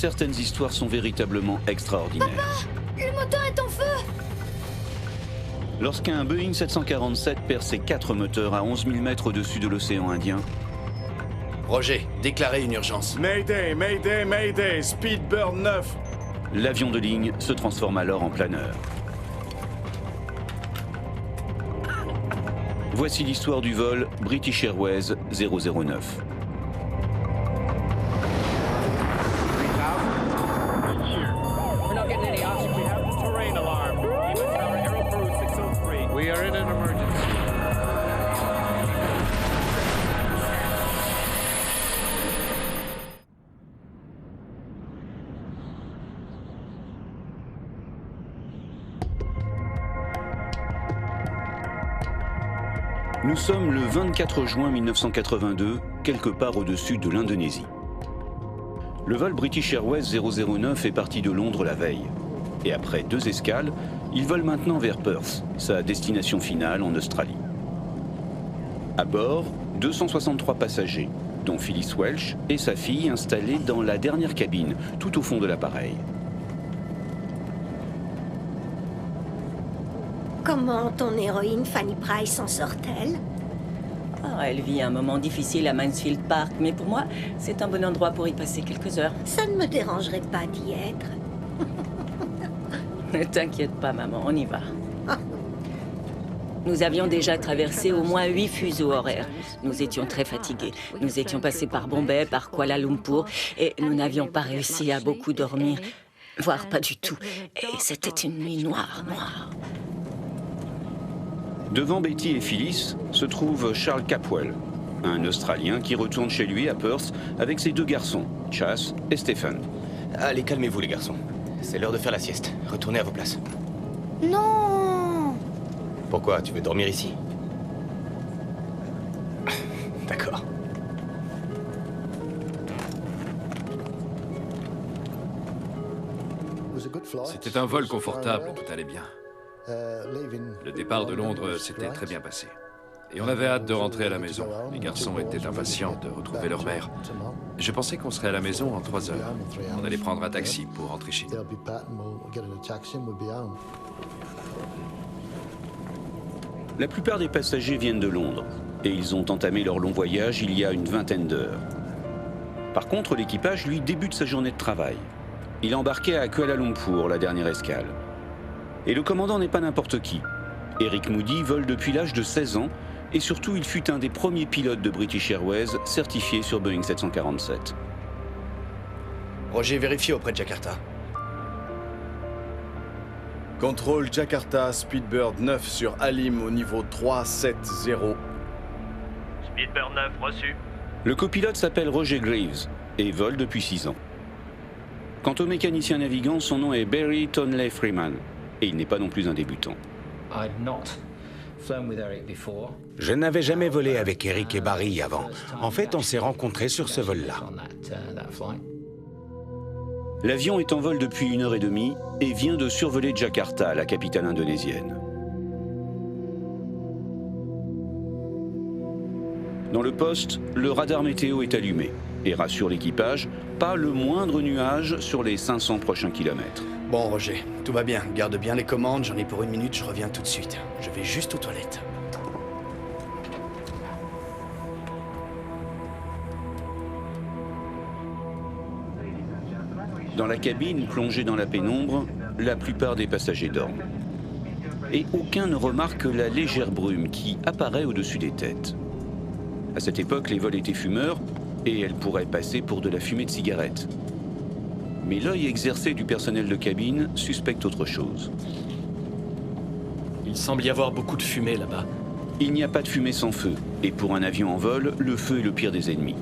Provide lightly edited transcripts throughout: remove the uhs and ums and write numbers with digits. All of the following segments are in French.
certaines histoires sont véritablement extraordinaires. Papa, le moteur est en feu! Lorsqu'un Boeing 747 perd ses 4 moteurs à 11 000 mètres au-dessus de l'océan Indien, Roger, déclarez une urgence. Mayday, Mayday, Mayday, Speedbird 9. l'avion de ligne se transforme alors en planeur. Voici l'histoire du vol British Airways 009. We are in an emergency. Nous sommes le 24 juin 1982, quelque part au-dessus de l'Indonésie. Le vol British Airways 009 est parti de Londres la veille. Et après 2 escales, il vole maintenant vers Perth, sa destination finale en Australie. À bord, 263 passagers, dont Phyllis Welch et sa fille installés dans la dernière cabine, tout au fond de l'appareil. Comment ton héroïne Fanny Price s'en sort-elle? Elle vit un moment difficile à Mansfield Park, mais pour moi, c'est un bon endroit pour y passer quelques heures. Ça ne me dérangerait pas d'y être. Ne t'inquiète pas, maman, on y va. Nous avions déjà traversé au moins 8 fuseaux horaires. Nous étions très fatigués. Nous étions passés par Bombay, par Kuala Lumpur, et nous n'avions pas réussi à beaucoup dormir, voire pas du tout. Et c'était une nuit noire. Devant Betty et Phyllis se trouve Charles Capwell, un Australien qui retourne chez lui à Perth avec ses 2 garçons, Chas et Stephen. Allez, calmez-vous les garçons. C'est l'heure de faire la sieste. Retournez à vos places. Non! Pourquoi? Tu veux dormir ici? D'accord. C'était un vol confortable, tout allait bien. Le départ de Londres s'était très bien passé. Et on avait hâte de rentrer à la maison. Les garçons étaient impatients de retrouver leur mère. Je pensais qu'on serait à la maison en 3 heures. On allait prendre un taxi pour rentrer chez nous. La plupart des passagers viennent de Londres et ils ont entamé leur long voyage il y a une vingtaine d'heures. Par contre, l'équipage, lui, débute sa journée de travail. Il embarquait à Kuala Lumpur, la dernière escale. Et le commandant n'est pas n'importe qui. Eric Moody vole depuis l'âge de 16 ans et surtout il fut un des premiers pilotes de British Airways certifiés sur Boeing 747. Roger, vérifiez auprès de Jakarta. Contrôle Jakarta, Speedbird 9 sur Alim au niveau 370. Speedbird 9, reçu. Le copilote s'appelle Roger Graves et vole depuis 6 ans. Quant au mécanicien navigant, son nom est Barry Tonley Freeman et il n'est pas non plus un débutant. Je n'avais jamais volé avec Eric et Barry avant. En fait, on s'est rencontrés sur ce vol-là. L'avion est en vol depuis 1h30 et vient de survoler Jakarta, la capitale indonésienne. Dans le poste, le radar météo est allumé et rassure l'équipage, pas le moindre nuage sur les 500 prochains kilomètres. Bon, Roger, tout va bien. Garde bien les commandes, j'en ai pour 1 minute, je reviens tout de suite. Je vais juste aux toilettes. Dans la cabine, plongée dans la pénombre, la plupart des passagers dorment. Et aucun ne remarque la légère brume qui apparaît au-dessus des têtes. À cette époque, les vols étaient fumeurs et elle pourrait passer pour de la fumée de cigarette. Mais l'œil exercé du personnel de cabine suspecte autre chose. Il semble y avoir beaucoup de fumée là-bas. Il n'y a pas de fumée sans feu, et pour un avion en vol, le feu est le pire des ennemis.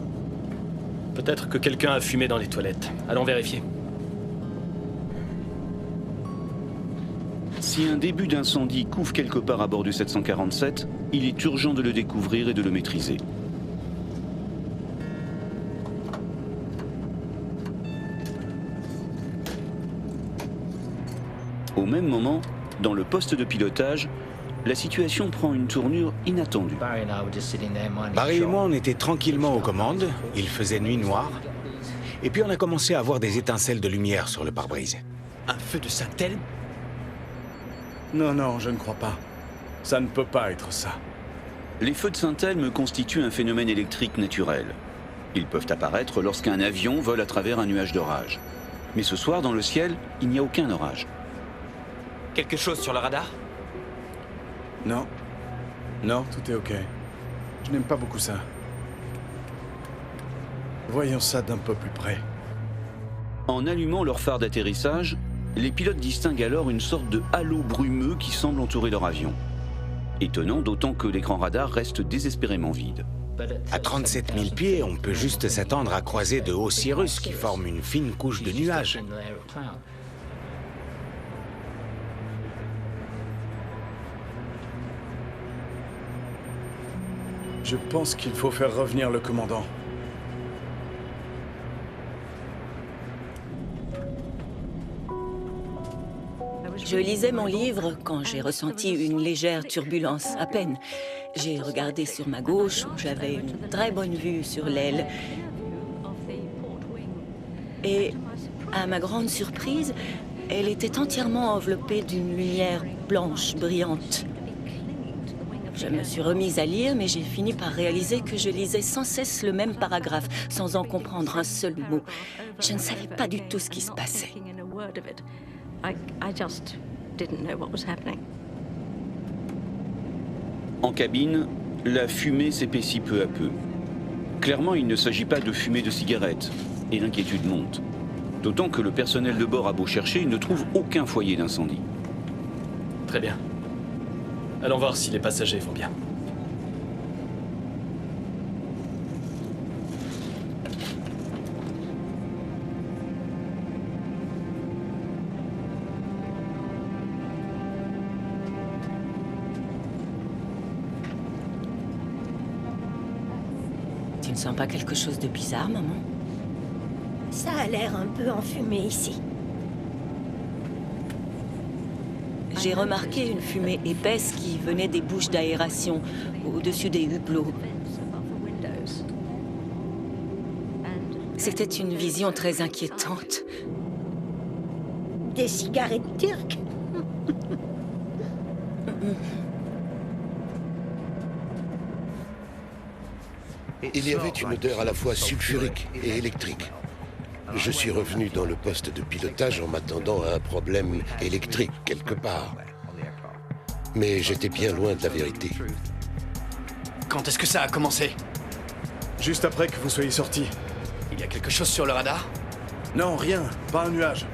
Peut-être que quelqu'un a fumé dans les toilettes. Allons vérifier. Si un début d'incendie couvre quelque part à bord du 747, il est urgent de le découvrir et de le maîtriser. Au même moment, dans le poste de pilotage, la situation prend une tournure inattendue. Barry et moi, on était tranquillement aux commandes, il faisait nuit noire, Et puis on a commencé à voir des étincelles de lumière sur le pare-brise. Un feu de synthèle? Non, non, je ne crois pas. Ça ne peut pas être ça. Les feux de Saint-Elme constituent un phénomène électrique naturel. Ils peuvent apparaître lorsqu'un avion vole à travers un nuage d'orage. Mais ce soir, dans le ciel, il n'y a aucun orage. Quelque chose sur le radar? Non. Non, tout est ok. Je n'aime pas beaucoup ça. Voyons ça d'un peu plus près. En allumant leur phare d'atterrissage, les pilotes distinguent alors une sorte de halo brumeux qui semble entourer leur avion. Étonnant, d'autant que l'écran radar reste désespérément vide. À 37 000 pieds, on peut juste s'attendre à croiser de hauts cirrus qui forment une fine couche de nuages. Je pense qu'il faut faire revenir le commandant. Je lisais mon livre quand j'ai ressenti une légère turbulence, à peine. J'ai regardé sur ma gauche où j'avais une très bonne vue sur l'aile. Et à ma grande surprise, elle était entièrement enveloppée d'une lumière blanche brillante. Je me suis remise à lire, mais j'ai fini par réaliser que je lisais sans cesse le même paragraphe, sans en comprendre un seul mot. Je ne savais pas du tout ce qui se passait. En cabine, la fumée s'épaissit peu à peu. Clairement, il ne s'agit pas de fumée de cigarette, et l'inquiétude monte. D'autant que le personnel de bord a beau chercher, il ne trouve aucun foyer d'incendie. Très bien. Allons voir si les passagers vont bien. Tu ne sens pas quelque chose de bizarre, maman? Ça a l'air un peu enfumé ici. J'ai remarqué une fumée épaisse qui venait des bouches d'aération au-dessus des hublots. C'était une vision très inquiétante. Des cigarettes turques? Il y avait une odeur à la fois sulfurique et électrique. Je suis revenu dans le poste de pilotage en m'attendant à un problème électrique quelque part. Mais j'étais bien loin de la vérité. Quand est-ce que ça a commencé? Juste après que vous soyez sortis. Il y a quelque chose sur le radar? Non, rien. Pas un nuage.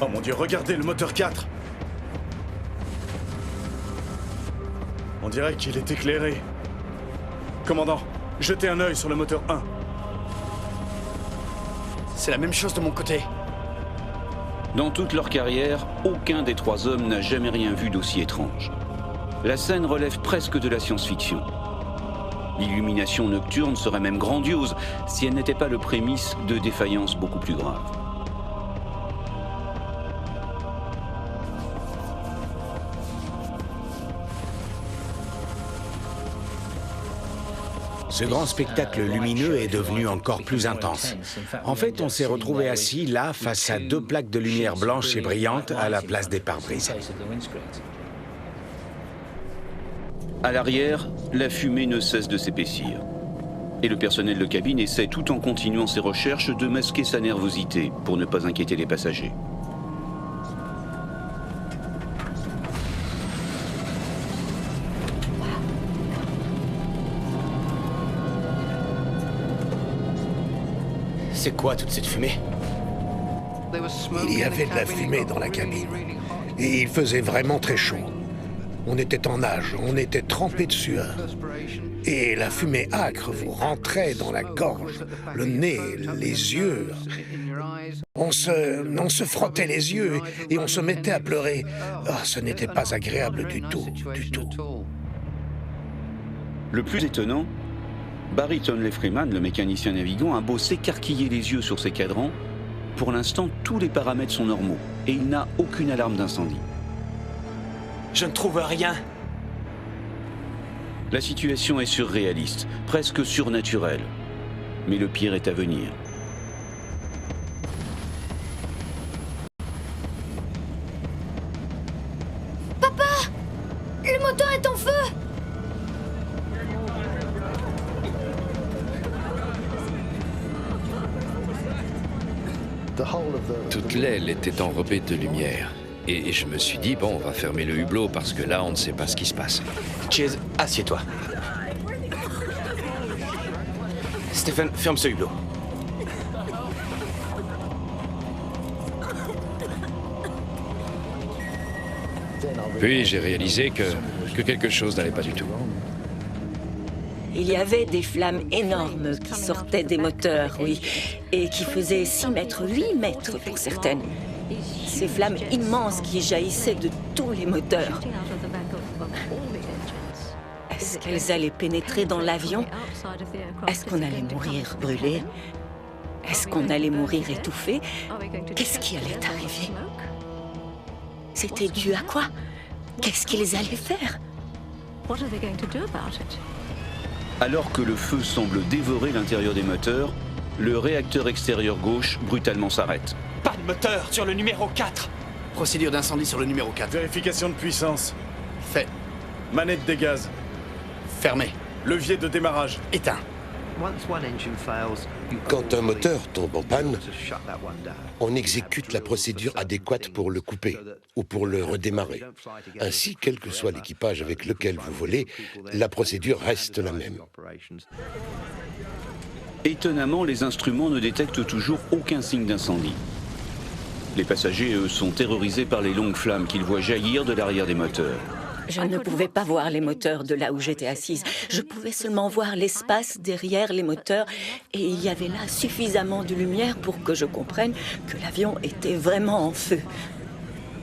Oh mon Dieu, regardez le moteur 4. On dirait qu'il est éclairé. Commandant, jetez un œil sur le moteur 1. C'est la même chose de mon côté. Dans toute leur carrière, aucun des trois hommes n'a jamais rien vu d'aussi étrange. La scène relève presque de la science-fiction. L'illumination nocturne serait même grandiose si elle n'était pas le prémisse de défaillances beaucoup plus graves. Ce grand spectacle lumineux est devenu encore plus intense. En fait, on s'est retrouvé assis là, face à deux plaques de lumière blanche et brillante à la place des pare-brises. À l'arrière, la fumée ne cesse de s'épaissir. Et le personnel de cabine essaie, tout en continuant ses recherches, de masquer sa nervosité pour ne pas inquiéter les passagers. C'est quoi toute cette fumée? Il y avait de la fumée dans la cabine. Et il faisait vraiment très chaud. On était en nage, on était trempés de sueur. Et la fumée âcre vous rentrait dans la gorge, le nez, les yeux. On se frottait les yeux et on se mettait à pleurer. Oh, ce n'était pas agréable du tout, du tout. Le plus étonnant, Barry Tonley Freeman, le mécanicien navigant, a beau s'écarquiller les yeux sur ses cadrans. Pour l'instant, tous les paramètres sont normaux et il n'a aucune alarme d'incendie. Je ne trouve rien. La situation est surréaliste, presque surnaturelle. Mais le pire est à venir. Papa! Le moteur est en feu! Toute l'aile était enrobée de lumière. Et je me suis dit, bon, on va fermer le hublot parce que là, on ne sait pas ce qui se passe. Chase, assieds-toi. Stephen, ferme ce hublot. Puis j'ai réalisé que quelque chose n'allait pas du tout. Il y avait des flammes énormes qui sortaient des moteurs, oui, et qui faisaient 6 mètres, 8 mètres pour certaines. Ces flammes immenses qui jaillissaient de tous les moteurs. Est-ce qu'elles allaient pénétrer dans l'avion? Est-ce qu'on allait mourir brûlé? Est-ce qu'on allait mourir étouffé? Qu'est-ce qui allait arriver? C'était dû à quoi? Qu'est-ce qu'ils allaient faire? Alors que le feu semble dévorer l'intérieur des moteurs, le réacteur extérieur gauche brutalement s'arrête. Pas de moteur sur le numéro 4. Procédure d'incendie sur le numéro 4. Vérification de puissance. Fait. Manette des gaz. Fermé. Levier de démarrage. Éteint. Quand un moteur tombe en panne, on exécute la procédure adéquate pour le couper ou pour le redémarrer. Ainsi, quel que soit l'équipage avec lequel vous volez, la procédure reste la même. Étonnamment, les instruments ne détectent toujours aucun signe d'incendie. Les passagers, eux, sont terrorisés par les longues flammes qu'ils voient jaillir de l'arrière des moteurs. Je ne pouvais pas voir les moteurs de là où j'étais assise. Je pouvais seulement voir l'espace derrière les moteurs. Et il y avait là suffisamment de lumière pour que je comprenne que l'avion était vraiment en feu.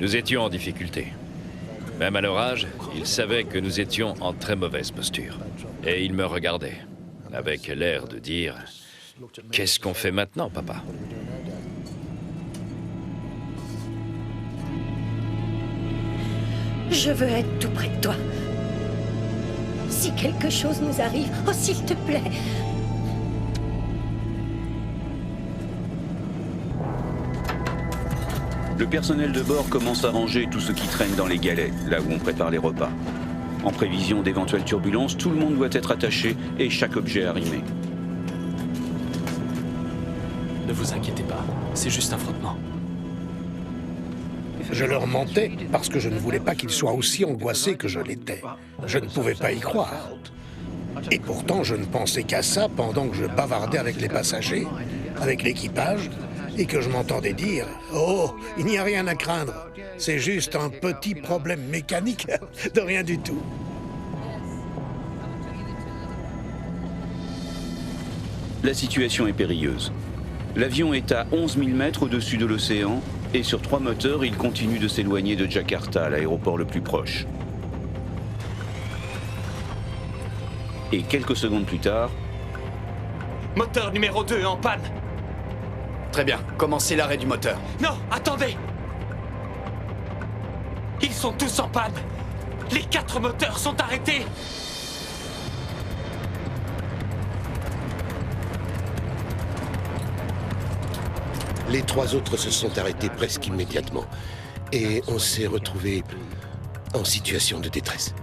Nous étions en difficulté. Même à leur âge, ils savaient que nous étions en très mauvaise posture. Et ils me regardaient, avec l'air de dire « Qu'est-ce qu'on fait maintenant, papa ?» Je veux être tout près de toi. Si quelque chose nous arrive, oh s'il te plaît. Le personnel de bord commence à ranger tout ce qui traîne dans les galets, là où on prépare les repas. En prévision d'éventuelles turbulences, tout le monde doit être attaché et chaque objet arrimé. Ne vous inquiétez pas, c'est juste un frottement. Je leur mentais parce que je ne voulais pas qu'ils soient aussi angoissés que je l'étais. Je ne pouvais pas y croire. Et pourtant, je ne pensais qu'à ça pendant que je bavardais avec les passagers, avec l'équipage, et que je m'entendais dire « Oh, il n'y a rien à craindre, c'est juste un petit problème mécanique, de rien du tout. » La situation est périlleuse. L'avion est à 11 000 mètres au-dessus de l'océan et sur 3 moteurs, il continue de s'éloigner de Jakarta, l'aéroport le plus proche. Et quelques secondes plus tard... Moteur numéro 2 en panne. Très bien, commencez l'arrêt du moteur. Non, attendez! Ils sont tous en panne. Les 4 moteurs sont arrêtés. Les 3 autres se sont arrêtés presque immédiatement. Et on s'est retrouvés en situation de détresse.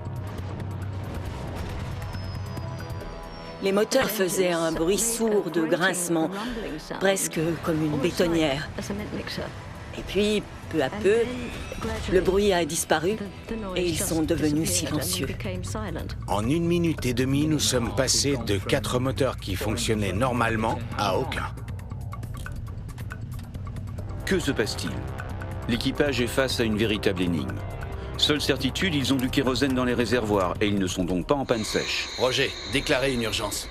Les moteurs faisaient un bruit sourd de grincement, presque comme une bétonnière. Et puis, peu à peu, le bruit a disparu et ils sont devenus silencieux. En 1 minute et demie, nous sommes passés de 4 moteurs qui fonctionnaient normalement à aucun. Que se passe-t-il? L'équipage est face à une véritable énigme. Seule certitude, ils ont du kérosène dans les réservoirs et ils ne sont donc pas en panne sèche. Roger, déclarez une urgence.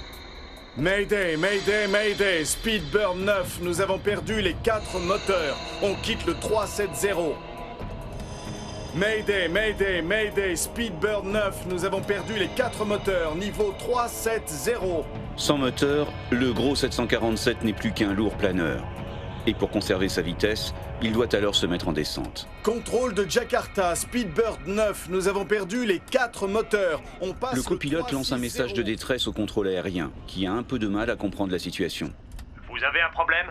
Mayday, Mayday, Mayday, Speedbird 9, nous avons perdu les 4 moteurs. On quitte le 370. Mayday, Mayday, Mayday, Speedbird 9, nous avons perdu les 4 moteurs, niveau 370. Sans moteur, le gros 747 n'est plus qu'un lourd planeur. Et pour conserver sa vitesse, il doit alors se mettre en descente. Contrôle de Jakarta, Speedbird 9, nous avons perdu les 4 moteurs. On passe le copilote lance un message de détresse au contrôle aérien, qui a un peu de mal à comprendre la situation. Vous avez un problème?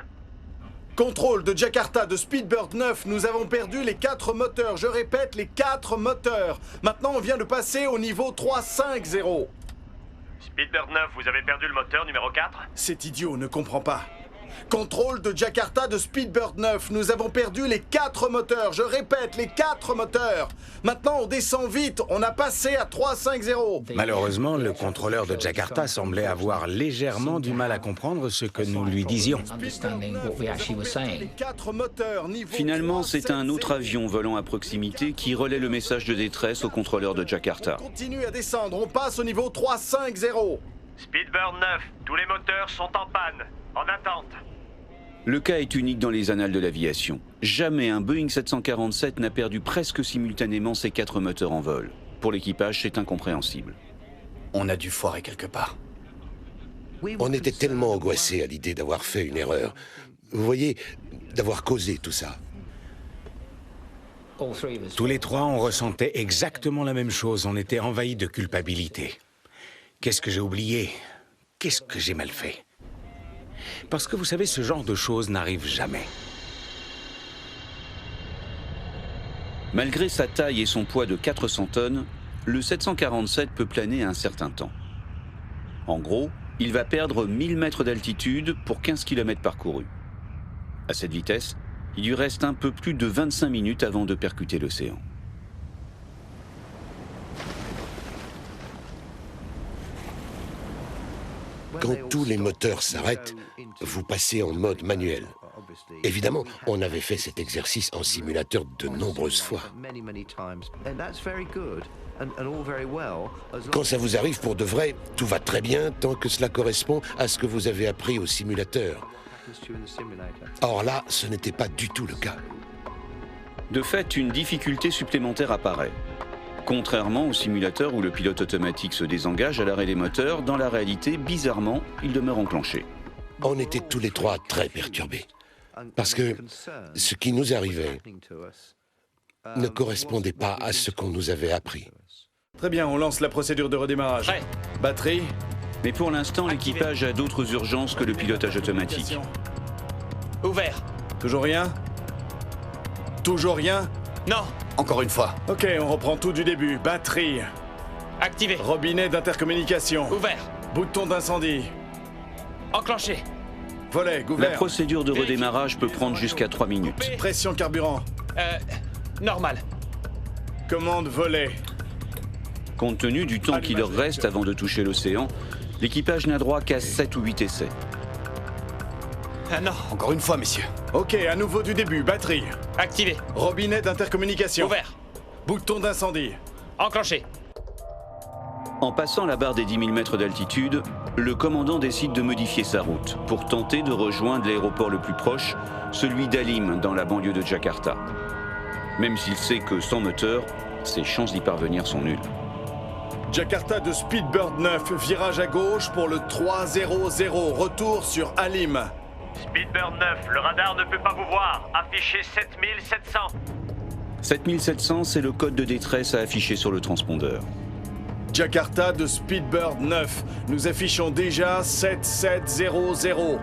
Contrôle de Jakarta de Speedbird 9, nous avons perdu les 4 moteurs. Je répète, les 4 moteurs. Maintenant, on vient de passer au niveau 350. Speedbird 9, vous avez perdu le moteur numéro 4? Cet idiot ne comprend pas. Contrôle de Jakarta de Speedbird 9, nous avons perdu les 4 moteurs. Je répète, les 4 moteurs. Maintenant, on descend vite, on a passé à 350. Malheureusement, le contrôleur de Jakarta semblait avoir légèrement du mal à comprendre ce que nous lui disions. Finalement, c'est un autre avion volant à proximité qui relaie le message de détresse au contrôleur de Jakarta. On continue à descendre, on passe au niveau 350. Speedbird 9, tous les moteurs sont en panne, en attente. Le cas est unique dans les annales de l'aviation. Jamais un Boeing 747 n'a perdu presque simultanément ses 4 moteurs en vol. Pour l'équipage, c'est incompréhensible. On a dû foirer quelque part. On était tellement angoissés à l'idée d'avoir fait une erreur. Vous voyez, d'avoir causé tout ça. Tous les trois, on ressentait exactement la même chose. On était envahis de culpabilité. Qu'est-ce que j'ai oublié? Qu'est-ce que j'ai mal fait? Parce que vous savez, ce genre de choses n'arrive jamais. Malgré sa taille et son poids de 400 tonnes, le 747 peut planer un certain temps. En gros, il va perdre 1000 mètres d'altitude pour 15 km parcourus. À cette vitesse, il lui reste un peu plus de 25 minutes avant de percuter l'océan. Quand tous les moteurs s'arrêtent, vous passez en mode manuel. Évidemment, on avait fait cet exercice en simulateur de nombreuses fois. Quand ça vous arrive pour de vrai, tout va très bien tant que cela correspond à ce que vous avez appris au simulateur. Or là, ce n'était pas du tout le cas. De fait, une difficulté supplémentaire apparaît. Contrairement au simulateur où le pilote automatique se désengage à l'arrêt des moteurs, dans la réalité, bizarrement, il demeure enclenché. On était tous les trois très perturbés. Parce que ce qui nous arrivait ne correspondait pas à ce qu'on nous avait appris. Très bien, on lance la procédure de redémarrage. Prêt. Batterie. Mais pour l'instant, l'équipage a d'autres urgences que le pilotage automatique. Ouvert. Toujours rien? Toujours rien? Non. Encore une fois. Ok, on reprend tout du début. Batterie. Activé. Robinet d'intercommunication. Ouvert. Bouton d'incendie. Enclenché. Volet, ouvert. La procédure de redémarrage peut prendre jusqu'à 3 minutes. Pression carburant. Normal. Commande volet. Compte tenu du temps qui leur reste avant de toucher l'océan, l'équipage n'a droit qu'à 7 ou 8 essais. Non. Encore une fois, messieurs. Ok, à nouveau du début. Batterie. Activé. Robinet d'intercommunication. Ouvert. Bouton d'incendie. Enclenché. En passant la barre des 10 000 mètres d'altitude, le commandant décide de modifier sa route pour tenter de rejoindre l'aéroport le plus proche, celui d'Alim, dans la banlieue de Jakarta. Même s'il sait que sans moteur, ses chances d'y parvenir sont nulles. Jakarta de Speedbird 9, virage à gauche pour le 300, retour sur Alim. Speedbird 9, le radar ne peut pas vous voir. Affichez 7700. 7700, c'est le code de détresse à afficher sur le transpondeur. Jakarta de Speedbird 9, nous affichons déjà 7700.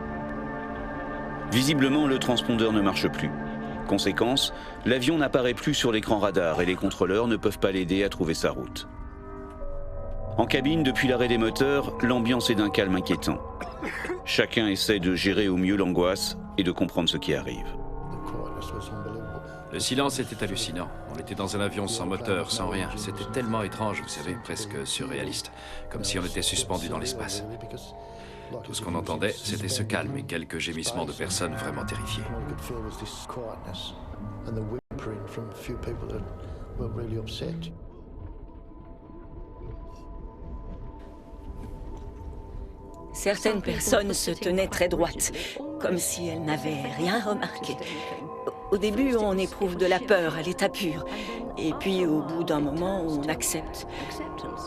Visiblement, le transpondeur ne marche plus. Conséquence, l'avion n'apparaît plus sur l'écran radar et les contrôleurs ne peuvent pas l'aider à trouver sa route. En cabine, depuis l'arrêt des moteurs, l'ambiance est d'un calme inquiétant. Chacun essaie de gérer au mieux l'angoisse et de comprendre ce qui arrive. Le silence était hallucinant. On était dans un avion sans moteur, sans rien. C'était tellement étrange, vous savez, presque surréaliste. Comme si on était suspendu dans l'espace. Tout ce qu'on entendait, c'était ce calme et quelques gémissements de personnes vraiment terrifiées. Certaines personnes se tenaient très droites, comme si elles n'avaient rien remarqué. Au début, on éprouve de la peur à l'état pur. Et puis, au bout d'un moment, on accepte.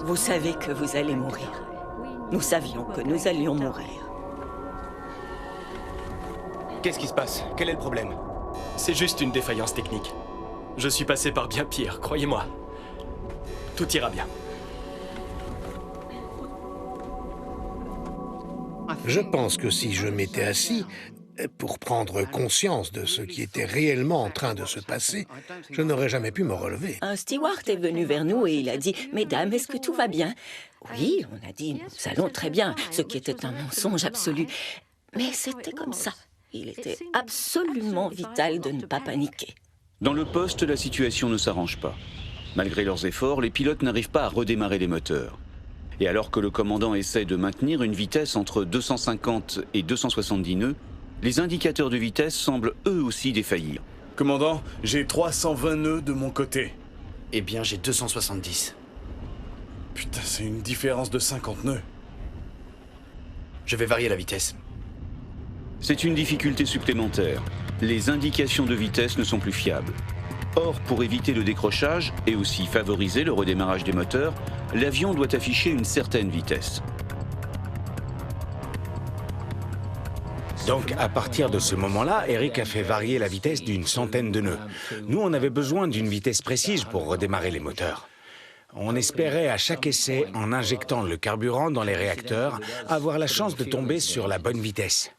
Vous savez que vous allez mourir. Nous savions que nous allions mourir. Qu'est-ce qui se passe? Quel est le problème? C'est juste une défaillance technique. Je suis passé par bien pire, croyez-moi. Tout ira bien. Je pense que si je m'étais assis pour prendre conscience de ce qui était réellement en train de se passer, je n'aurais jamais pu me relever. Un steward est venu vers nous et il a dit « Mesdames, est-ce que tout va bien ?» Oui, on a dit « Nous allons très bien », ce qui était un mensonge absolu. Mais c'était comme ça. Il était absolument vital de ne pas paniquer. Dans le poste, la situation ne s'arrange pas. Malgré leurs efforts, les pilotes n'arrivent pas à redémarrer les moteurs. Et alors que le commandant essaie de maintenir une vitesse entre 250 et 270 nœuds, les indicateurs de vitesse semblent eux aussi défaillir. Commandant, j'ai 320 nœuds de mon côté. Eh bien, j'ai 270. Putain, c'est une différence de 50 nœuds. Je vais varier la vitesse. C'est une difficulté supplémentaire. Les indications de vitesse ne sont plus fiables. Or, pour éviter le décrochage et aussi favoriser le redémarrage des moteurs, l'avion doit afficher une certaine vitesse. Donc, à partir de ce moment-là, Eric a fait varier la vitesse d'une centaine de nœuds. Nous, on avait besoin d'une vitesse précise pour redémarrer les moteurs. On espérait à chaque essai, en injectant le carburant dans les réacteurs, avoir la chance de tomber sur la bonne vitesse.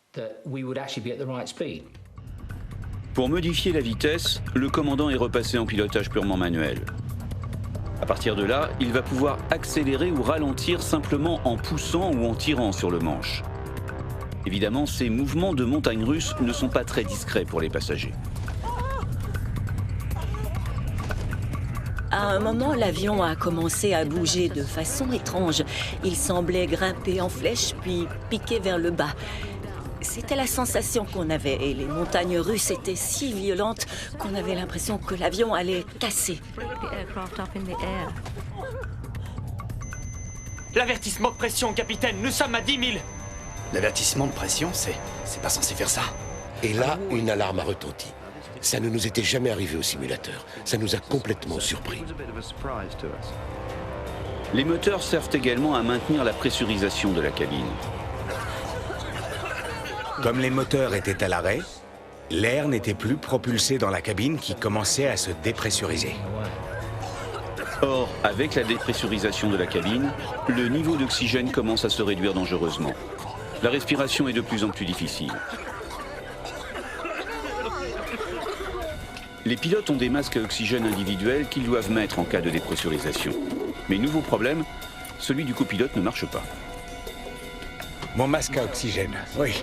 Pour modifier la vitesse, le commandant est repassé en pilotage purement manuel. À partir de là, il va pouvoir accélérer ou ralentir simplement en poussant ou en tirant sur le manche. Évidemment, ces mouvements de montagne russe ne sont pas très discrets pour les passagers. À un moment, l'avion a commencé à bouger de façon étrange. Il semblait grimper en flèche, puis piquer vers le bas. C'était la sensation qu'on avait, et les montagnes russes étaient si violentes qu'on avait l'impression que l'avion allait casser. L'avertissement de pression, capitaine, nous sommes à 10 000. L'avertissement de pression, c'est pas censé faire ça. Et là, une alarme a retenti. Ça ne nous était jamais arrivé au simulateur. Ça nous a complètement surpris. Les moteurs servent également à maintenir la pressurisation de la cabine. Comme les moteurs étaient à l'arrêt, l'air n'était plus propulsé dans la cabine qui commençait à se dépressuriser. Or, avec la dépressurisation de la cabine, le niveau d'oxygène commence à se réduire dangereusement. La respiration est de plus en plus difficile. Les pilotes ont des masques à oxygène individuels qu'ils doivent mettre en cas de dépressurisation. Mais nouveau problème, celui du copilote ne marche pas. Mon masque à oxygène, oui.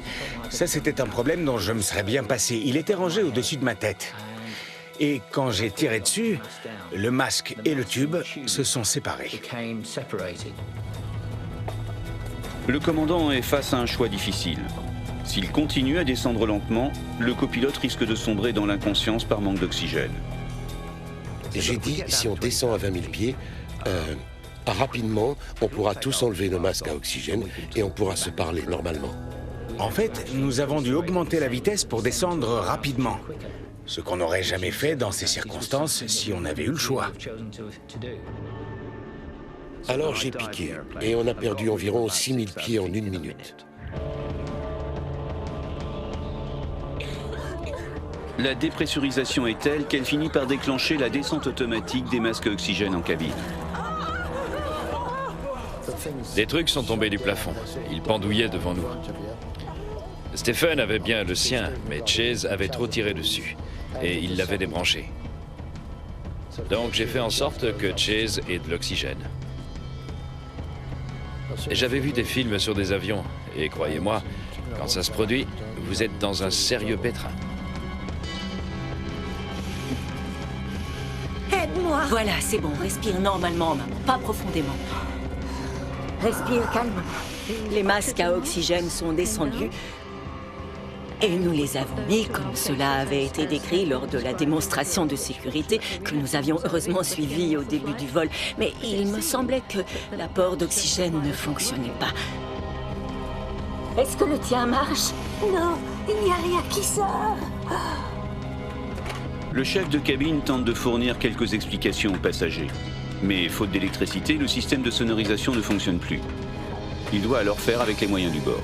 Ça, c'était un problème dont je me serais bien passé. Il était rangé au-dessus de ma tête. Et quand j'ai tiré dessus, le masque et le tube se sont séparés. Le commandant est face à un choix difficile. S'il continue à descendre lentement, le copilote risque de sombrer dans l'inconscience par manque d'oxygène. J'ai dit, si on descend à 20 000 pieds, rapidement, on pourra tous enlever nos masques à oxygène et on pourra se parler normalement. En fait, nous avons dû augmenter la vitesse pour descendre rapidement. Ce qu'on n'aurait jamais fait dans ces circonstances si on avait eu le choix. Alors j'ai piqué et on a perdu environ 6 000 pieds en 1 minute. La dépressurisation est telle qu'elle finit par déclencher la descente automatique des masques à oxygène en cabine. Des trucs sont tombés du plafond. Ils pendouillaient devant nous. Stephen avait bien le sien, mais Chase avait trop tiré dessus. Et il l'avait débranché. Donc j'ai fait en sorte que Chase ait de l'oxygène. J'avais vu des films sur des avions, et croyez-moi, quand ça se produit, vous êtes dans un sérieux pétrin. Aide-moi. Voilà, c'est bon, respire normalement, maman, pas profondément. Respire calmement. Les masques à oxygène sont descendus et nous les avons mis comme cela avait été décrit lors de la démonstration de sécurité que nous avions heureusement suivie au début du vol. Mais il me semblait que l'apport d'oxygène ne fonctionnait pas. Est-ce que le tien marche? Non, il n'y a rien qui sort. Le chef de cabine tente de fournir quelques explications aux passagers. Mais faute d'électricité, le système de sonorisation ne fonctionne plus. Il doit alors faire avec les moyens du bord.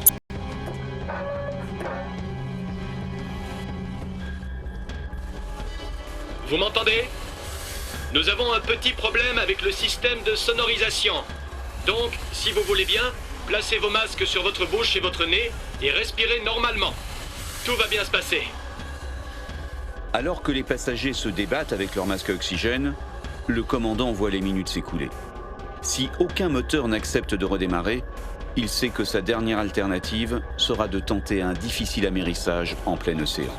Vous m'entendez? Nous avons un petit problème avec le système de sonorisation. Donc, si vous voulez bien, placez vos masques sur votre bouche et votre nez et respirez normalement. Tout va bien se passer. Alors que les passagers se débattent avec leur masque à oxygène, le commandant voit les minutes s'écouler. Si aucun moteur n'accepte de redémarrer, il sait que sa dernière alternative sera de tenter un difficile amérissage en plein océan.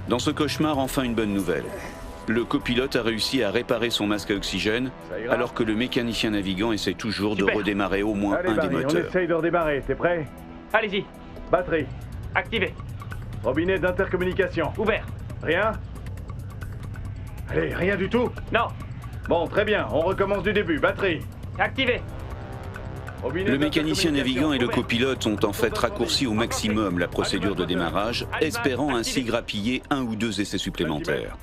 Dans ce cauchemar, enfin une bonne nouvelle. Le copilote a réussi à réparer son masque à oxygène, alors que le mécanicien navigant essaie toujours de redémarrer au moins un des moteurs. On essaye de redémarrer, t'es prêt? Allez-y. Batterie. Activé. Robinet d'intercommunication. Ouvert. Rien? Allez, rien du tout? Non. Bon, très bien, on recommence du début. Batterie. Activé. Le mécanicien navigant et le copilote ont en fait raccourci au maximum la procédure de démarrage, espérant ainsi grappiller un ou deux essais supplémentaires.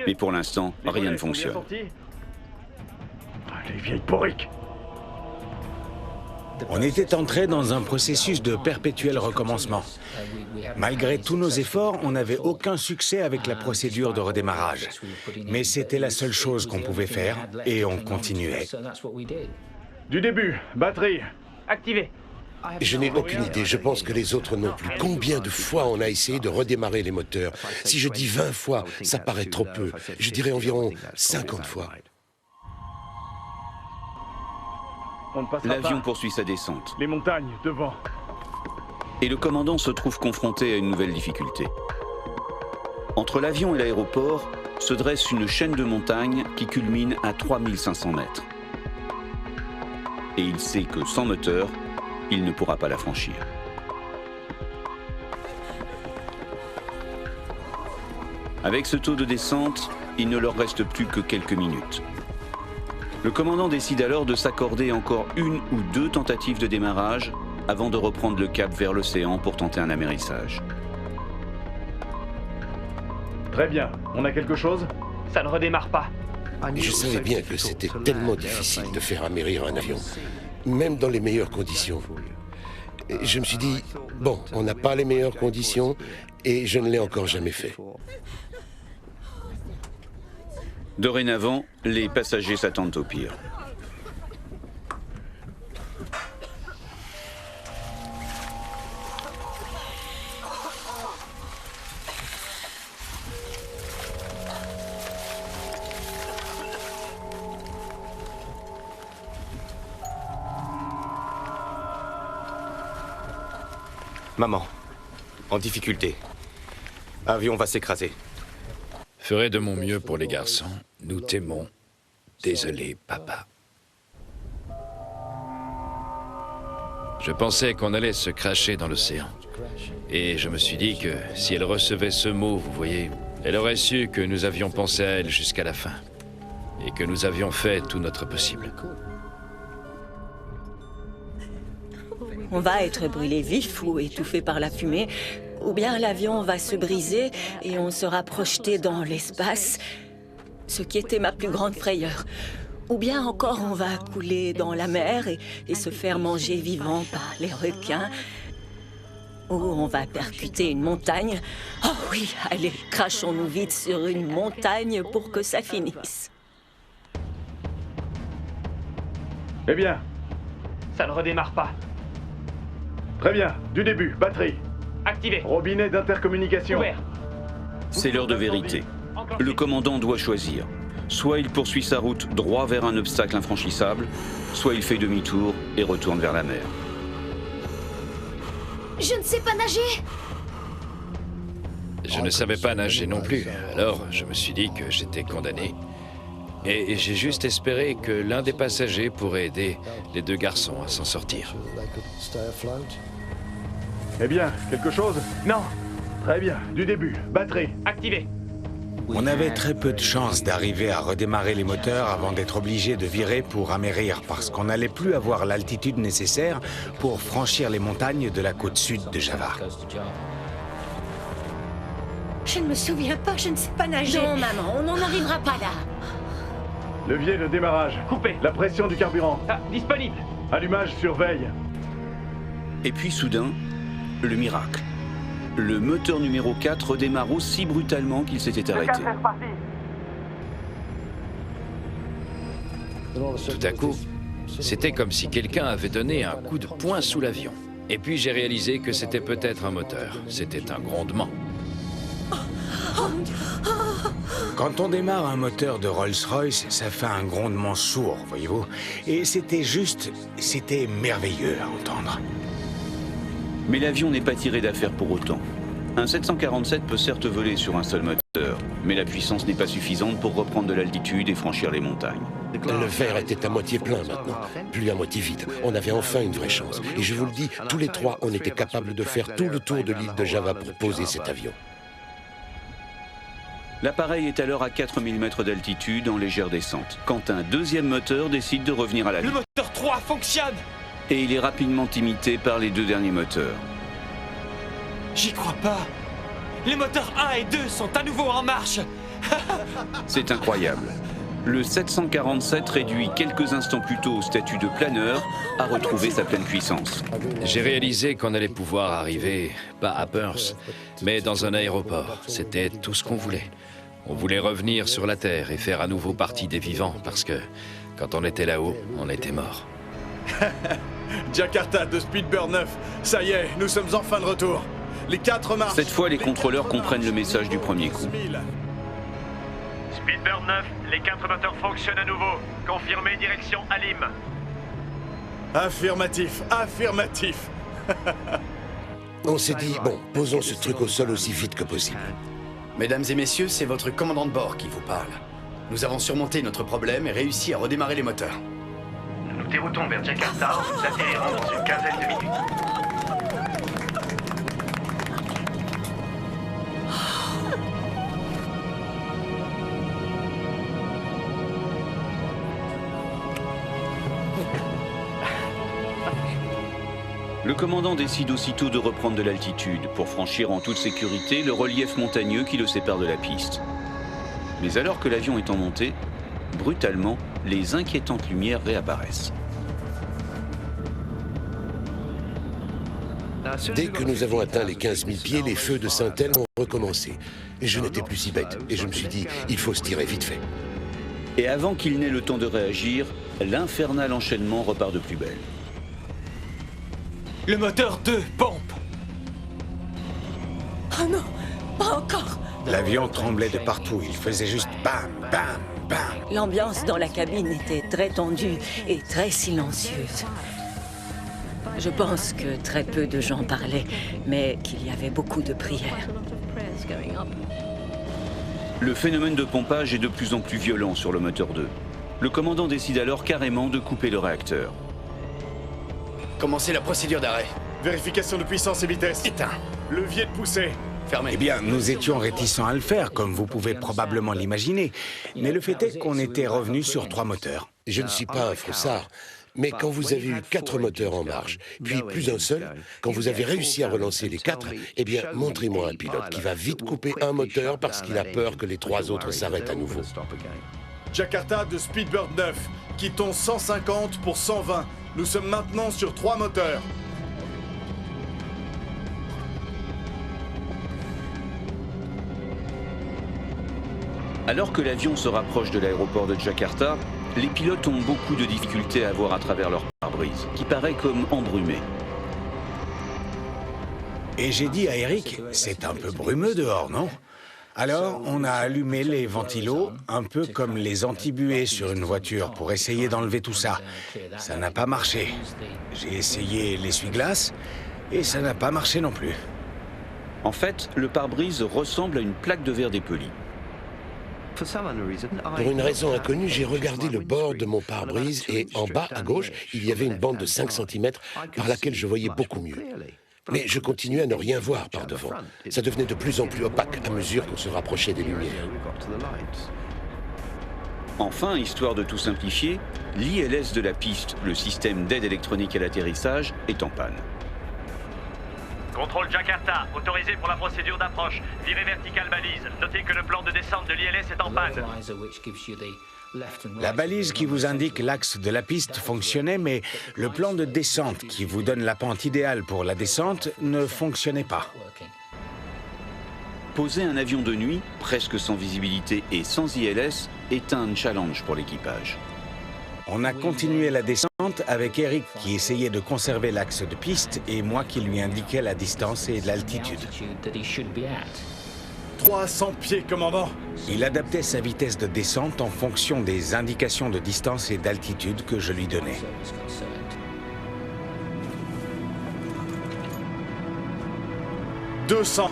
Mais pour l'instant, rien ne fonctionne. Les vieilles porriques. On était entré dans un processus de perpétuel recommencement. Malgré tous nos efforts, on n'avait aucun succès avec la procédure de redémarrage. Mais c'était la seule chose qu'on pouvait faire, et on continuait. Du début, batterie. Activé. Je n'ai aucune idée, je pense que les autres non plus. Combien de fois on a essayé de redémarrer les moteurs? Si je dis 20 fois, ça paraît trop peu. Je dirais environ 50 fois. L'avion poursuit sa descente. Les montagnes, devant. Et le commandant se trouve confronté à une nouvelle difficulté. Entre l'avion et l'aéroport se dresse une chaîne de montagnes qui culmine à 3500 mètres. Et il sait que sans moteur, il ne pourra pas la franchir. Avec ce taux de descente, il ne leur reste plus que quelques minutes. Le commandant décide alors de s'accorder encore une ou deux tentatives de démarrage avant de reprendre le cap vers l'océan pour tenter un amérissage. Très bien. On a quelque chose? Ça ne redémarre pas. Je savais bien que c'était tellement difficile de faire amérir un avion, même dans les meilleures conditions. Je me suis dit, bon, on n'a pas les meilleures conditions et je ne l'ai encore jamais fait. Dorénavant, les passagers s'attendent au pire. Maman, en difficulté. Avion va s'écraser. Ferai de mon mieux pour les garçons. Nous t'aimons. Désolé, papa. Je pensais qu'on allait se cracher dans l'océan. Et je me suis dit que si elle recevait ce mot, vous voyez, elle aurait su que nous avions pensé à elle jusqu'à la fin. Et que nous avions fait tout notre possible. On va être brûlé vif ou étouffé par la fumée, ou bien l'avion va se briser et on sera projeté dans l'espace, ce qui était ma plus grande frayeur. Ou bien encore on va couler dans la mer et se faire manger vivant par les requins. Ou on va percuter une montagne. Oh oui, allez, crachons-nous vite sur une montagne pour que ça finisse. Eh bien, ça ne redémarre pas. Très bien, du début, batterie. Activé. Robinet d'intercommunication. Ouvert. C'est l'heure de vérité. Le commandant doit choisir. Soit il poursuit sa route droit vers un obstacle infranchissable, soit il fait demi-tour et retourne vers la mer. Je ne sais pas nager. Je ne savais pas nager non plus, alors je me suis dit que j'étais condamné. Et j'ai juste espéré que l'un des passagers pourrait aider les deux garçons à s'en sortir. Eh bien, quelque chose? Non. Très bien, du début, batterie. Activé. On avait très peu de chances d'arriver à redémarrer les moteurs avant d'être obligés de virer pour amérir, parce qu'on n'allait plus avoir l'altitude nécessaire pour franchir les montagnes de la côte sud de Java. Je ne me souviens pas, je ne sais pas nager. Non, maman, on n'en arrivera pas là. Levier de démarrage. Coupé. La pression du carburant. Ah, disponible. Allumage sur veille. Et puis soudain, le miracle. Le moteur numéro 4 redémarre aussi brutalement qu'il s'était arrêté. Tout à coup, c'était comme si quelqu'un avait donné un coup de poing sous l'avion. Et puis j'ai réalisé que c'était peut-être un moteur. C'était un grondement. Quand on démarre un moteur de Rolls-Royce, ça fait un grondement sourd, voyez-vous. Et c'était merveilleux à entendre. Mais l'avion n'est pas tiré d'affaire pour autant. Un 747 peut certes voler sur un seul moteur, mais la puissance n'est pas suffisante pour reprendre de l'altitude et franchir les montagnes. Le verre était à moitié plein maintenant, plus à moitié vide. On avait enfin une vraie chance. Et je vous le dis, tous les trois, on était capables de faire tout le tour de l'île de Java pour poser cet avion. L'appareil est alors à 4000 mètres d'altitude en légère descente, quand un deuxième moteur décide de revenir à la vie. Le moteur 3 fonctionne! Et il est rapidement imité par les deux derniers moteurs. J'y crois pas! Les moteurs 1 et 2 sont à nouveau en marche! C'est incroyable. Le 747, réduit quelques instants plus tôt au statut de planeur, a retrouvé sa pleine puissance. J'ai réalisé qu'on allait pouvoir arriver, pas à Perth, mais dans un aéroport. C'était tout ce qu'on voulait. On voulait revenir sur la Terre et faire à nouveau partie des vivants, parce que quand on était là-haut, on était morts. Jakarta de Speedbird 9, ça y est, nous sommes enfin de retour. Les 4 marches. Cette fois, les contrôleurs comprennent le message du premier coup. Speedbird 9, les 4 moteurs fonctionnent à nouveau. Confirmé, direction Alim. Affirmatif, affirmatif. On s'est dit, bon, posons ce truc au sol aussi vite que possible. Mesdames et messieurs, c'est votre commandant de bord qui vous parle. Nous avons surmonté notre problème et réussi à redémarrer les moteurs. Nous nous déroutons vers Jakarta, nous atterrirons dans une quinzaine de minutes. Le commandant décide aussitôt de reprendre de l'altitude pour franchir en toute sécurité le relief montagneux qui le sépare de la piste. Mais alors que l'avion est en montée, brutalement, les inquiétantes lumières réapparaissent. Dès que nous avons atteint les 15 000 pieds, les feux de Saint-El ont recommencé. Et je n'étais plus si bête. Et je me suis dit, il faut se tirer vite fait. Et avant qu'il n'ait le temps de réagir, l'infernal enchaînement repart de plus belle. Le moteur 2 pompe! Oh non, pas encore! L'avion tremblait de partout, il faisait juste bam, bam, bam. L'ambiance dans la cabine était très tendue et très silencieuse. Je pense que très peu de gens parlaient, mais qu'il y avait beaucoup de prières. Le phénomène de pompage est de plus en plus violent sur le moteur 2. Le commandant décide alors carrément de couper le réacteur. Commencez la procédure d'arrêt. Vérification de puissance et vitesse. Éteint. Levier de poussée. Fermé. Eh bien, nous étions réticents à le faire, comme vous pouvez probablement l'imaginer. Mais le fait est qu'on était revenu sur 3 moteurs. Je ne suis pas un froussard, mais quand vous avez eu 4 moteurs en marche, puis plus un seul, quand vous avez réussi à relancer les 4, eh bien, montrez-moi un pilote qui va vite couper un moteur parce qu'il a peur que les 3 autres s'arrêtent à nouveau. Jakarta de Speedbird 9, quittons 150 pour 120. Nous sommes maintenant sur 3 moteurs. Alors que l'avion se rapproche de l'aéroport de Jakarta, les pilotes ont beaucoup de difficultés à voir à travers leur pare-brise, qui paraît comme embrumé. Et j'ai dit à Eric, c'est un peu brumeux dehors, non? Alors, on a allumé les ventilos, un peu comme les antibuées sur une voiture, pour essayer d'enlever tout ça. Ça n'a pas marché. J'ai essayé l'essuie-glace, et ça n'a pas marché non plus. En fait, le pare-brise ressemble à une plaque de verre dépoli. Pour une raison inconnue, j'ai regardé le bord de mon pare-brise et en bas, à gauche, il y avait une bande de 5 cm par laquelle je voyais beaucoup mieux. Mais je continuais à ne rien voir par devant. Ça devenait de plus en plus opaque à mesure qu'on se rapprochait des lumières. Enfin, histoire de tout simplifier, l'ILS de la piste, le système d'aide électronique à l'atterrissage, est en panne. Contrôle Jakarta, autorisé pour la procédure d'approche. Virée verticale balise. Notez que le plan de descente de l'ILS est en panne. La balise qui vous indique l'axe de la piste fonctionnait, mais le plan de descente qui vous donne la pente idéale pour la descente ne fonctionnait pas. Poser un avion de nuit, presque sans visibilité et sans ILS, est un challenge pour l'équipage. On a continué la descente avec Eric qui essayait de conserver l'axe de piste et moi qui lui indiquais la distance et l'altitude. 300 pieds, commandant. Il adaptait sa vitesse de descente en fonction des indications de distance et d'altitude que je lui donnais. « 200.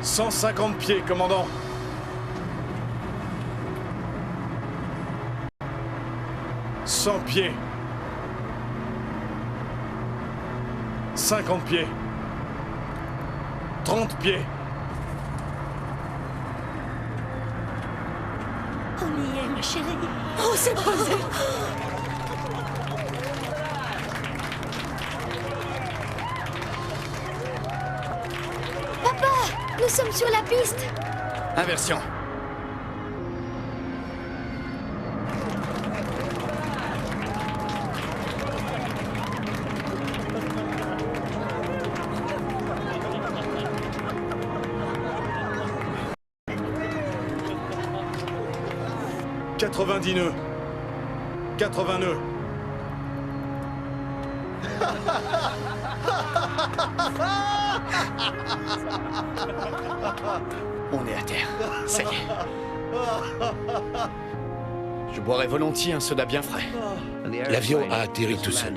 150 pieds, commandant. 100 pieds. 50 pieds. 30 pieds. On y est, ma chérie. On s'est posé. Papa, nous sommes sur la piste. Inversion. « 90 nœuds. 80 nœuds. On est à terre. Ça y est. Je boirais volontiers un soda bien frais. L'avion a atterri tout seul.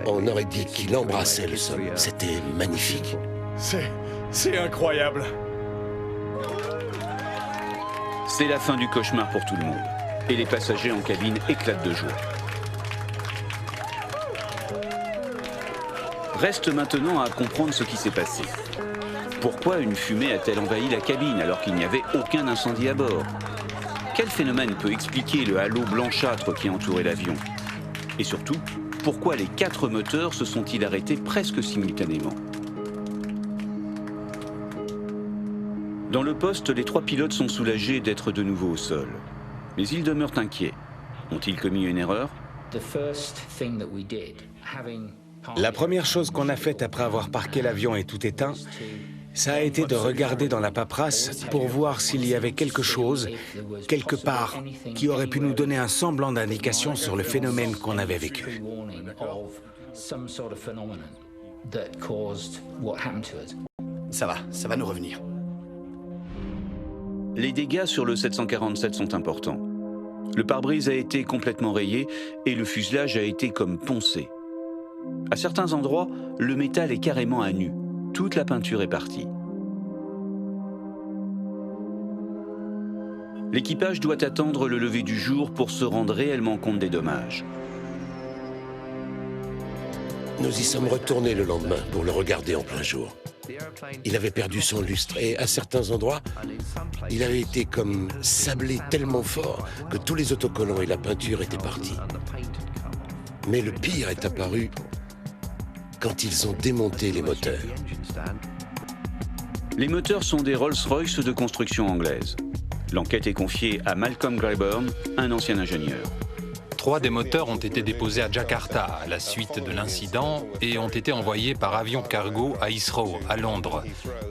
On aurait dit qu'il embrassait le sol. C'était magnifique. C'est incroyable. C'est la fin du cauchemar pour tout le monde. Et les passagers en cabine éclatent de joie. Reste maintenant à comprendre ce qui s'est passé. Pourquoi une fumée a-t-elle envahi la cabine alors qu'il n'y avait aucun incendie à bord? Quel phénomène peut expliquer le halo blanchâtre qui entourait l'avion? Et surtout, pourquoi les 4 moteurs se sont-ils arrêtés presque simultanément? Dans le poste, les 3 pilotes sont soulagés d'être de nouveau au sol. Mais ils demeurent inquiets. Ont-ils commis une erreur? La première chose qu'on a faite après avoir parqué l'avion et tout éteint, ça a été de regarder dans la paperasse pour voir s'il y avait quelque chose, quelque part, qui aurait pu nous donner un semblant d'indication sur le phénomène qu'on avait vécu. Ça va nous revenir. Les dégâts sur le 747 sont importants. Le pare-brise a été complètement rayé et le fuselage a été comme poncé. À certains endroits, le métal est carrément à nu. Toute la peinture est partie. L'équipage doit attendre le lever du jour pour se rendre réellement compte des dommages. Nous y sommes retournés le lendemain pour le regarder en plein jour. Il avait perdu son lustre et à certains endroits, il avait été comme sablé tellement fort que tous les autocollants et la peinture étaient partis. Mais le pire est apparu quand ils ont démonté les moteurs. Les moteurs sont des Rolls-Royce de construction anglaise. L'enquête est confiée à Malcolm Grayburn, un ancien ingénieur. 3 des moteurs ont été déposés à Jakarta à la suite de l'incident et ont été envoyés par avion cargo à Heathrow, à Londres,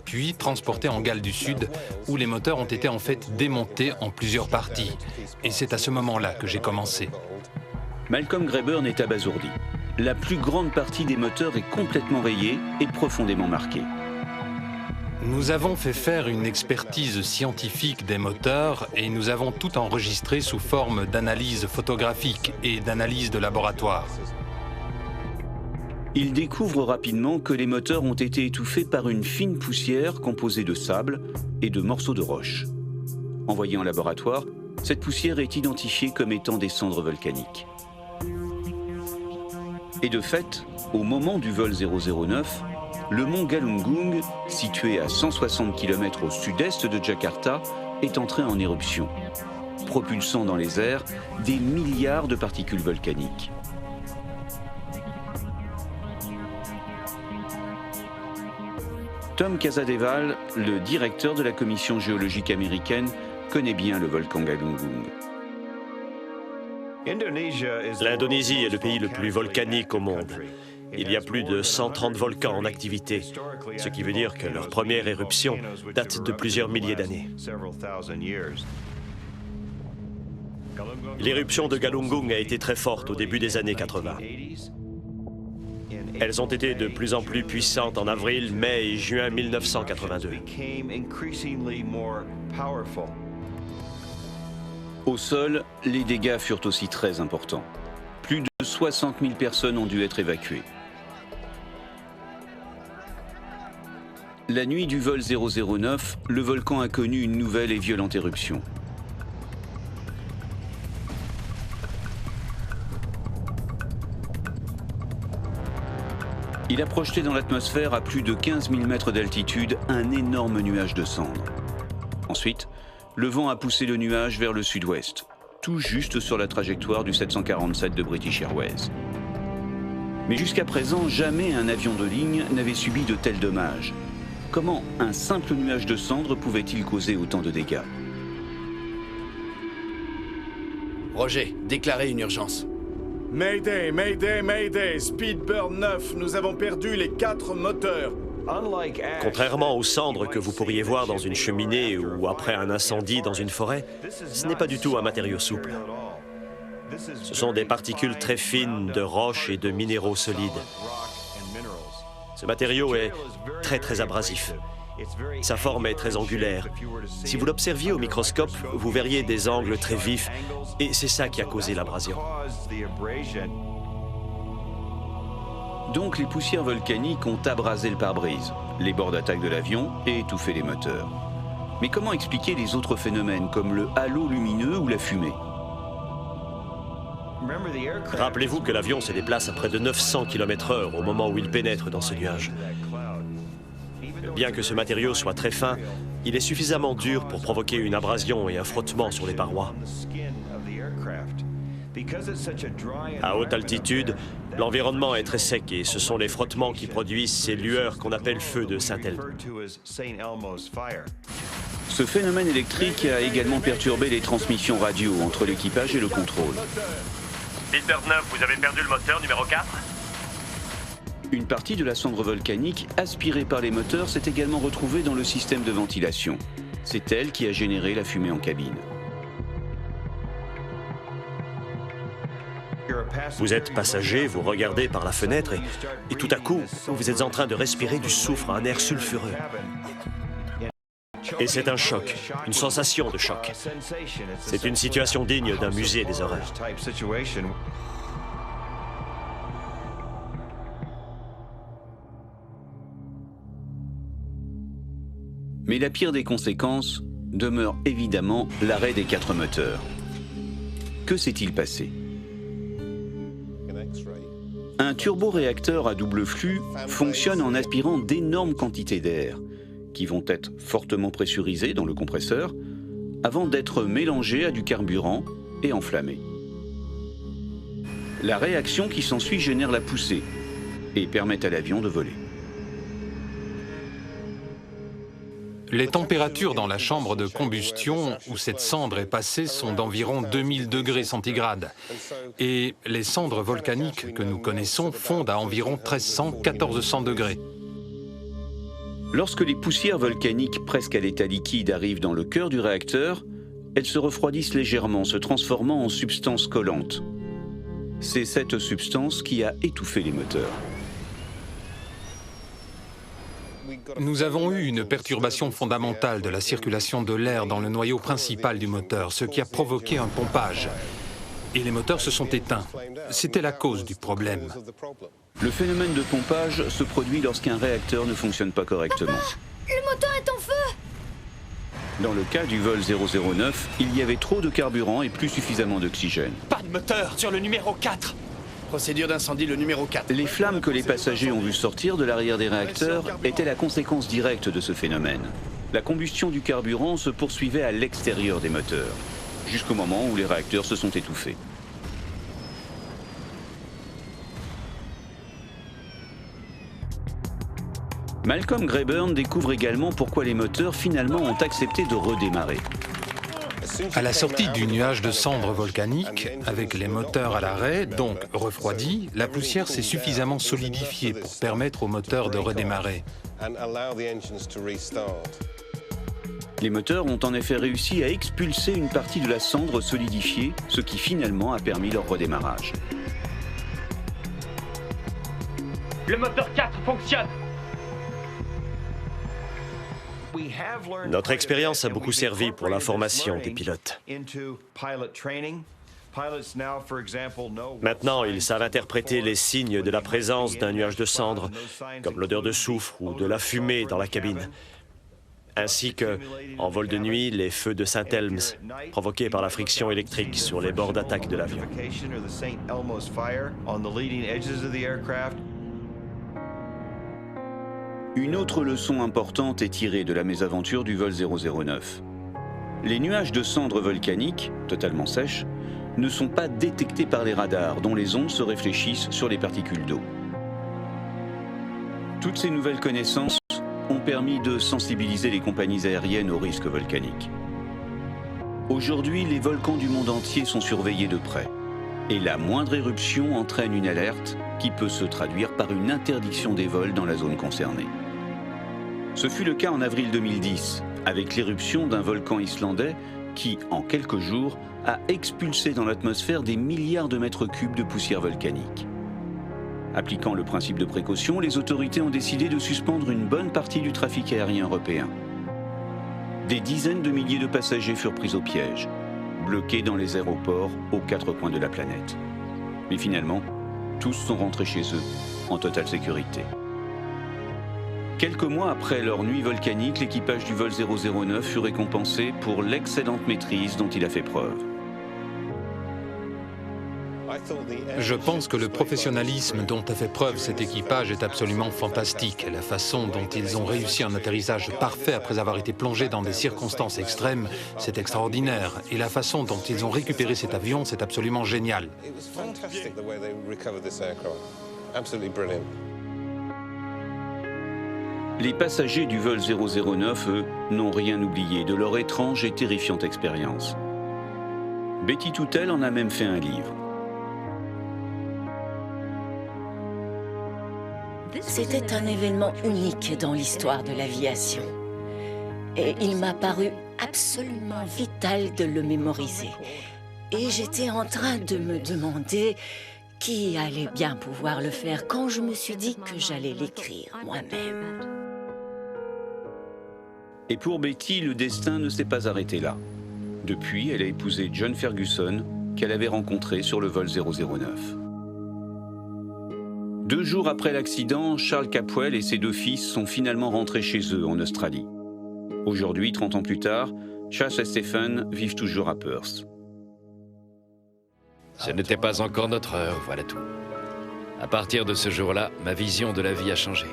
puis transportés en Galles du Sud, où les moteurs ont été en fait démontés en plusieurs parties. Et c'est à ce moment-là que j'ai commencé. Malcolm Grayburn est abasourdi. La plus grande partie des moteurs est complètement rayée et profondément marquée. Nous avons fait faire une expertise scientifique des moteurs et nous avons tout enregistré sous forme d'analyse photographique et d'analyse de laboratoire. Il découvre rapidement que les moteurs ont été étouffés par une fine poussière composée de sable et de morceaux de roche. Envoyée en laboratoire, cette poussière est identifiée comme étant des cendres volcaniques. Et de fait, au moment du vol 009, le mont Galunggung, situé à 160 km au sud-est de Jakarta, est entré en éruption, propulsant dans les airs des milliards de particules volcaniques. Tom Casadevall, le directeur de la Commission géologique américaine, connaît bien le volcan Galunggung. L'Indonésie est le pays le plus volcanique au monde. Il y a plus de 130 volcans en activité, ce qui veut dire que leur première éruption date de plusieurs milliers d'années. L'éruption de Galunggung a été très forte au début des années 80. Elles ont été de plus en plus puissantes en avril, mai et juin 1982. Au sol, les dégâts furent aussi très importants. Plus de 60 000 personnes ont dû être évacuées. La nuit du vol 009, le volcan a connu une nouvelle et violente éruption. Il a projeté dans l'atmosphère à plus de 15 000 mètres d'altitude un énorme nuage de cendres. Ensuite, le vent a poussé le nuage vers le sud-ouest, tout juste sur la trajectoire du 747 de British Airways. Mais jusqu'à présent, jamais un avion de ligne n'avait subi de tels dommages. Comment un simple nuage de cendres pouvait-il causer autant de dégâts? Roger, déclarez une urgence. Mayday, Mayday, Mayday, Speedbird 9, nous avons perdu les 4 moteurs. Contrairement aux cendres que vous pourriez voir dans une cheminée ou après un incendie dans une forêt, ce n'est pas du tout un matériau souple. Ce sont des particules très fines de roches et de minéraux solides. Ce matériau est très abrasif. Sa forme est très angulaire. Si vous l'observiez au microscope, vous verriez des angles très vifs, et c'est ça qui a causé l'abrasion. Donc les poussières volcaniques ont abrasé le pare-brise, les bords d'attaque de l'avion et étouffé les moteurs. Mais comment expliquer les autres phénomènes comme le halo lumineux ou la fumée? Rappelez-vous que l'avion se déplace à près de 900 km/h au moment où il pénètre dans ce nuage. Bien que ce matériau soit très fin, il est suffisamment dur pour provoquer une abrasion et un frottement sur les parois. À haute altitude, l'environnement est très sec et ce sont les frottements qui produisent ces lueurs qu'on appelle feux de Saint-Elme. Ce phénomène électrique a également perturbé les transmissions radio entre l'équipage et le contrôle. Speedbird 9, vous avez perdu le moteur numéro 4? Une partie de la cendre volcanique, aspirée par les moteurs, s'est également retrouvée dans le système de ventilation. C'est elle qui a généré la fumée en cabine. Vous êtes passager, vous regardez par la fenêtre et tout à coup, vous êtes en train de respirer du soufre, un air sulfureux. Et c'est un choc, une sensation de choc. C'est une situation digne d'un musée des horreurs. Mais la pire des conséquences demeure évidemment l'arrêt des 4 moteurs. Que s'est-il passé? Un turboréacteur à double flux fonctionne en aspirant d'énormes quantités d'air, qui vont être fortement pressurisés dans le compresseur, avant d'être mélangés à du carburant et enflammés. La réaction qui s'ensuit génère la poussée et permet à l'avion de voler. Les températures dans la chambre de combustion où cette cendre est passée sont d'environ 2000 degrés centigrades. Et les cendres volcaniques que nous connaissons fondent à environ 1300-1400 degrés. Lorsque les poussières volcaniques presque à l'état liquide arrivent dans le cœur du réacteur, elles se refroidissent légèrement, se transformant en substance collante. C'est cette substance qui a étouffé les moteurs. Nous avons eu une perturbation fondamentale de la circulation de l'air dans le noyau principal du moteur, ce qui a provoqué un pompage. Et les moteurs se sont éteints. C'était la cause du problème. Le phénomène de pompage se produit lorsqu'un réacteur ne fonctionne pas correctement. Papa, le moteur est en feu! Dans le cas du vol 009, il y avait trop de carburant et plus suffisamment d'oxygène. Pas de moteur sur le numéro 4! Procédure d'incendie le numéro 4. Les flammes que les passagers ont vu sortir de l'arrière des réacteurs étaient la conséquence directe de ce phénomène. La combustion du carburant se poursuivait à l'extérieur des moteurs, jusqu'au moment où les réacteurs se sont étouffés. Malcolm Greyburn découvre également pourquoi les moteurs finalement ont accepté de redémarrer. À la sortie du nuage de cendres volcaniques, avec les moteurs à l'arrêt, donc refroidis, la poussière s'est suffisamment solidifiée pour permettre aux moteurs de redémarrer. Les moteurs ont en effet réussi à expulser une partie de la cendre solidifiée, ce qui finalement a permis leur redémarrage. Le moteur 4 fonctionne. Notre expérience a beaucoup servi pour la formation des pilotes. Maintenant, ils savent interpréter les signes de la présence d'un nuage de cendres, comme l'odeur de soufre ou de la fumée dans la cabine, ainsi que, en vol de nuit, les feux de Saint-Elms, provoqués par la friction électrique sur les bords d'attaque de l'avion. Une autre leçon importante est tirée de la mésaventure du vol 009. Les nuages de cendres volcaniques, totalement sèches, ne sont pas détectés par les radars dont les ondes se réfléchissent sur les particules d'eau. Toutes ces nouvelles connaissances ont permis de sensibiliser les compagnies aériennes aux risques volcaniques. Aujourd'hui, les volcans du monde entier sont surveillés de près. Et la moindre éruption entraîne une alerte qui peut se traduire par une interdiction des vols dans la zone concernée. Ce fut le cas en avril 2010, avec l'éruption d'un volcan islandais qui, en quelques jours, a expulsé dans l'atmosphère des milliards de mètres cubes de poussière volcanique. Appliquant le principe de précaution, les autorités ont décidé de suspendre une bonne partie du trafic aérien européen. Des dizaines de milliers de passagers furent pris au piège, bloqués dans les aéroports aux 4 coins de la planète. Mais finalement, tous sont rentrés chez eux, en totale sécurité. Quelques mois après leur nuit volcanique, l'équipage du vol 009 fut récompensé pour l'excellente maîtrise dont il a fait preuve. Je pense que le professionnalisme dont a fait preuve cet équipage est absolument fantastique. La façon dont ils ont réussi un atterrissage parfait après avoir été plongés dans des circonstances extrêmes, c'est extraordinaire. Et la façon dont ils ont récupéré cet avion, c'est absolument génial. Les passagers du vol 009, eux, n'ont rien oublié de leur étrange et terrifiante expérience. Betty Toutel en a même fait un livre. C'était un événement unique dans l'histoire de l'aviation. Et il m'a paru absolument vital de le mémoriser. Et j'étais en train de me demander qui allait bien pouvoir le faire quand je me suis dit que j'allais l'écrire moi-même. Et pour Betty, le destin ne s'est pas arrêté là. Depuis, elle a épousé John Ferguson, qu'elle avait rencontré sur le vol 009. 2 jours après l'accident, Charles Capwell et ses 2 fils sont finalement rentrés chez eux en Australie. Aujourd'hui, 30 ans plus tard, Chas et Stephen vivent toujours à Perth. Ce n'était pas encore notre heure, voilà tout. À partir de ce jour-là, ma vision de la vie a changé.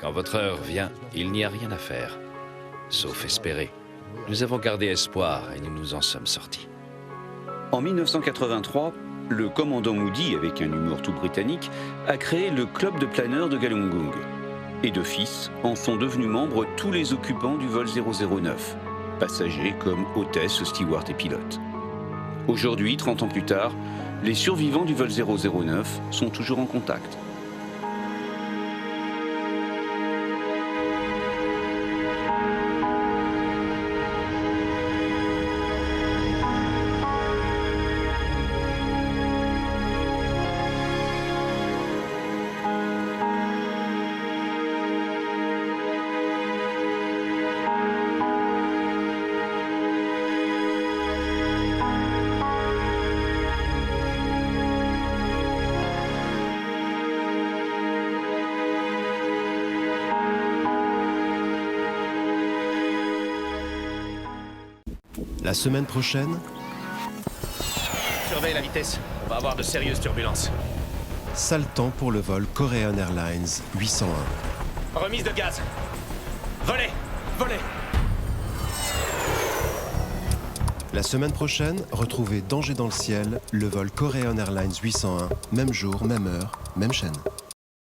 Quand votre heure vient, il n'y a rien à faire, sauf espérer. Nous avons gardé espoir et nous nous en sommes sortis. En 1983, le commandant Moody, avec un humour tout britannique, a créé le club de planeurs de Galunggung. Et de fils en sont devenus membres tous les occupants du vol 009, passagers comme hôtesses, stewards et pilotes. Aujourd'hui, 30 ans plus tard, les survivants du vol 009 sont toujours en contact. La semaine prochaine... Surveille la vitesse, on va avoir de sérieuses turbulences. Sale temps pour le vol Korean Airlines 801. Remise de gaz. Volez, volez. La semaine prochaine, retrouvez Danger dans le ciel, le vol Korean Airlines 801, même jour, même heure, même chaîne.